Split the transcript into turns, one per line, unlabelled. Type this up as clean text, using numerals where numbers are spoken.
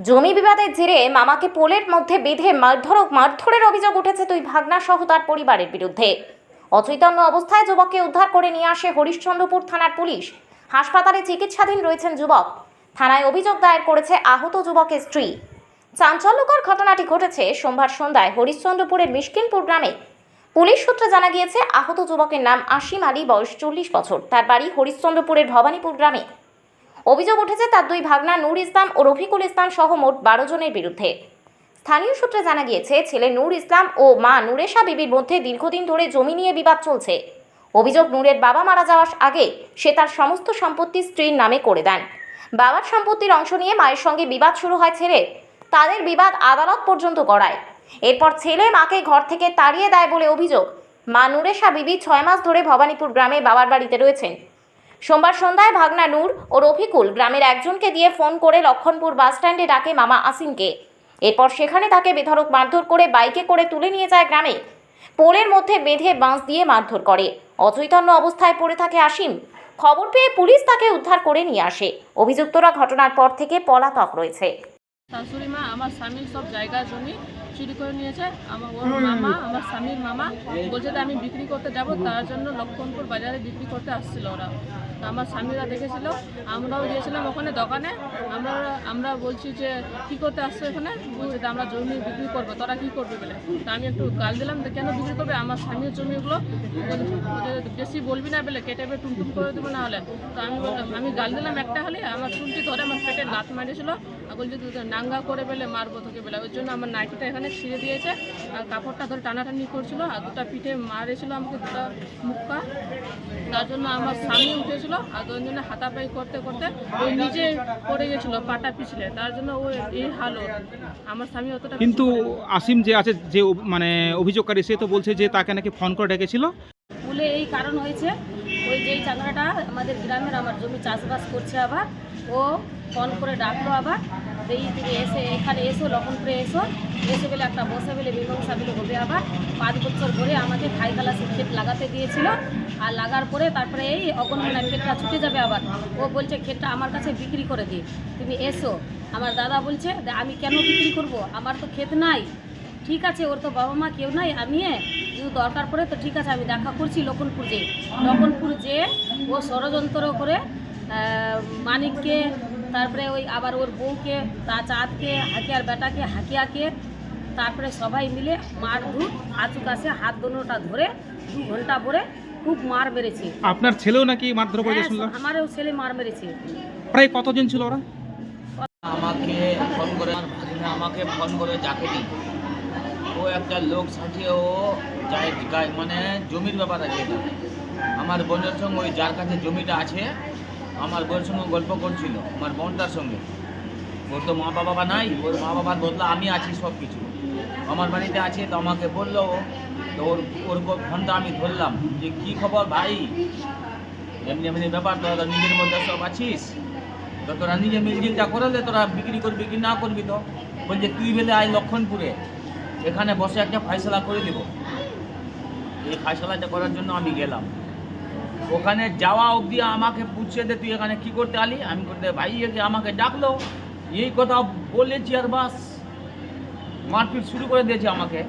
জমি বিবাদের জেরে মামাকে পোলের মধ্যে বেঁধে মারধরের অভিযোগ উঠেছে দুই ভাগনা সহ তার পরিবারের বিরুদ্ধে। অচৈতন্য অবস্থায় যুবককে উদ্ধার করে নিয়ে আসে হরিশ্চন্দ্রপুর থানার পুলিশ। হাসপাতালে চিকিৎসাধীন রয়েছেন যুবক। থানায় অভিযোগ দায়ের করেছে আহত যুবকের স্ত্রী। চাঞ্চল্যকর ঘটনাটি ঘটেছে সোমবার সন্ধ্যায় হরিশ্চন্দ্রপুরের মিশকিনপুর গ্রামে। পুলিশ সূত্রে জানা গিয়েছে আহত যুবকের নাম আসিম আলী, বয়স 40 বছর। তার বাড়ি হরিশ্চন্দ্রপুরের ভবানীপুর গ্রামে। অভিযোগ উঠেছে তার দুই ভাগনা নূর ইসলাম ও রফিকুল ইসলাম সহ মোট 12 জনের বিরুদ্ধে। স্থানীয় সূত্রে জানা গিয়েছে ছেলে নূর ইসলাম ও মা নূরেশা বিবির মধ্যে দীর্ঘদিন ধরে জমি নিয়ে বিবাদ চলছে। অভিযোগ, নূরের বাবা মারা যাওয়ার আগে সে তার সমস্ত সম্পত্তি স্ত্রীর নামে করে দেন। বাবার সম্পত্তির অংশ নিয়ে মায়ের সঙ্গে বিবাদ শুরু হয় ছেলের। তাদের বিবাদ আদালত পর্যন্ত গড়ায়। এরপর ছেলে মাকে ঘর থেকে তাড়িয়ে দেয় বলে অভিযোগ। মা নূরেশা বিবি 6 মাস ধরে ভবানীপুর গ্রামে বাবার বাড়িতে রয়েছেন। সোমবার সন্ধ্যায় ভাগনা নূর ও রফিকুল গ্রামের একজনকে দিয়ে ফোন করে লক্ষণপুর বাস স্ট্যান্ডে ডাকে মামা আসিমকে। এরপর সেখানে তাকে বেধড়ক মারধর করে বাইকে করে তুলে নিয়ে যায় গ্রামে। পোলের মধ্যে বেঁধে বাঁশ দিয়ে মারধর করে। অচৈতন্য অবস্থায় পড়ে থাকে আসিম। খবর পেয়ে পুলিশ তাকে উদ্ধার করে নিয়ে আসে। অভিযুক্তরা ঘটনার পর থেকে পলাতক রয়েছে।
শাশুড়ি মা আমার স্বামীর সব জায়গা জমি চুরি করে নিয়েছে। ওর মামা, আমার স্বামীর মামা বলছে যে আমি বিক্রি করতে যাব, তার জন্য লক্ষণপুর বাজারে বিক্রি করতে আসছিল ওরা। আমার স্বামীরা দেখেছিল, আমরাও গিয়েছিলাম ওখানে দোকানে। আমরা বলছি যে কী করতে আসছো এখানে, আমরা জমি বিক্রি করবো, তোরা কী করবে বলে। তা আমি একটু গাল দিলাম, কেন বিক্রি করবে, আমার স্বামীর জমিগুলো বেশি বলবি না বলে কেটে টুমটুম করে দেবো না হলে। তো আমি গাল দিলাম একটা হলে, আমার চুলটি ধরে আমার পেটে লাত মারিয়েছিল। বলছি নাঙ্গা করে বেলে মারবো তোকে বেলে। ওই জন্য আমার নাইটিটা এখানে ছিঁড়ে দিয়েছে আর কাপড়টা ধরে টানাটানি করছিল আর দুটা পিঠে মারেছিল আমাকে, দুটা মুক্কা। তার জন্য আমার স্বামী উঠেছিল আর ওই জন্য হাতাপাই করতে করতে ওই নিজে পড়ে গেছিলো পাটা পিছলে। তার জন্য ও এই হাল ওর। আমার স্বামী অতটা।
কিন্তু আসিম যে আছে, যে মানে অভিযোগকারী, সে তো বলছে যে তাকে নাকি ফোন করে ডেকেছিল
বলে এই কারণ হয়েছে। ওই যেই চাকরাটা আমাদের গ্রামের আমার জমি চাষবাস করছে, আবার ও ফোন করে ডাকলো, আবার এই থেকে এসে এখানে এসো, লক্ষণপুরে এসে বলে একটা বসে বলে মীমাংসা বলে হবে। আবার 5 বছর ধরে আমাকে খাই খালাসি ক্ষেত লাগাতে দিয়েছিল, আর লাগার পরে তারপরে এই অগণনা ক্ষেতটা ছুটে যাবে। আবার ও বলছে ক্ষেতটা আমার কাছে বিক্রি করে দিই, তুমি এসো। আমার দাদা বলছে আমি কেন বিক্রি করব, আমার তো ক্ষেত নাই। ঠিক আছে, ওর তো বাবা মা কেউ নাই, আমি যদি দরকার পড়ে তো ঠিক আছে, আমি দেখা করছি লক্ষণপুর যে ও ষড়যন্ত্র করে মানিককে, তারপরে ওই আবার ওর বউকে, তার চাঁদকে, হাকিয়ার বেটাকে, হাকিয়াকে, তারপরে সবাই মিলে মারধর আচু কাছে হাত দোনোটা ধরে 2 ঘন্টা পরে খুব মার মেরেছে।
আপনার ছেলেও নাকি মারধর করেছে শুনলাম?
আমারও ছেলে মার মেরেছে।
প্রায় কতজন ছিল ওরা?
আমাকে ফোন করে, আমার ভাগিনা আমাকে ফোন করে ডাকেনি। ও একটা লোক সাজিয়ে ও যায় মানে জমির ব্যাপার আছে। আমার বোনের সঙ্গে, ওই যার কাছে জমিটা আছে, আমার বোনের সঙ্গে গল্প করছিল, আমার বোনটার সঙ্গে। ওর তো মা বাবা নাই, ওর মা বাবার বদলা আমি আছি, সব কিছু আমার বাড়িতে আছে। তো আমাকে বললো, তো ওর ফোনটা আমি ধরলাম যে কী খবর ভাই, এমনি এমনি ব্যাপার, তোরা নিজের মধ্যে সব আছিস, তো তোরা নিজে মিলজিলটা করালে তোরা বিক্রি করবি কি না করবি। তো বলছে তুই বেলে আয় লক্ষণপুরে, এখানে বসে একটা ফয়সলা করে দেব। এই ফয়সলাটা করার জন্য আমি গেলাম। ওখানে যাওয়া অবধি আমাকে পুছিয়ে দে তুই এখানে কি করতে আলি। আমি করতে ভাই আমাকে ডাকলো, এই কথা বলেছি আর বাস মারপিট শুরু করে দিয়েছে আমাকে।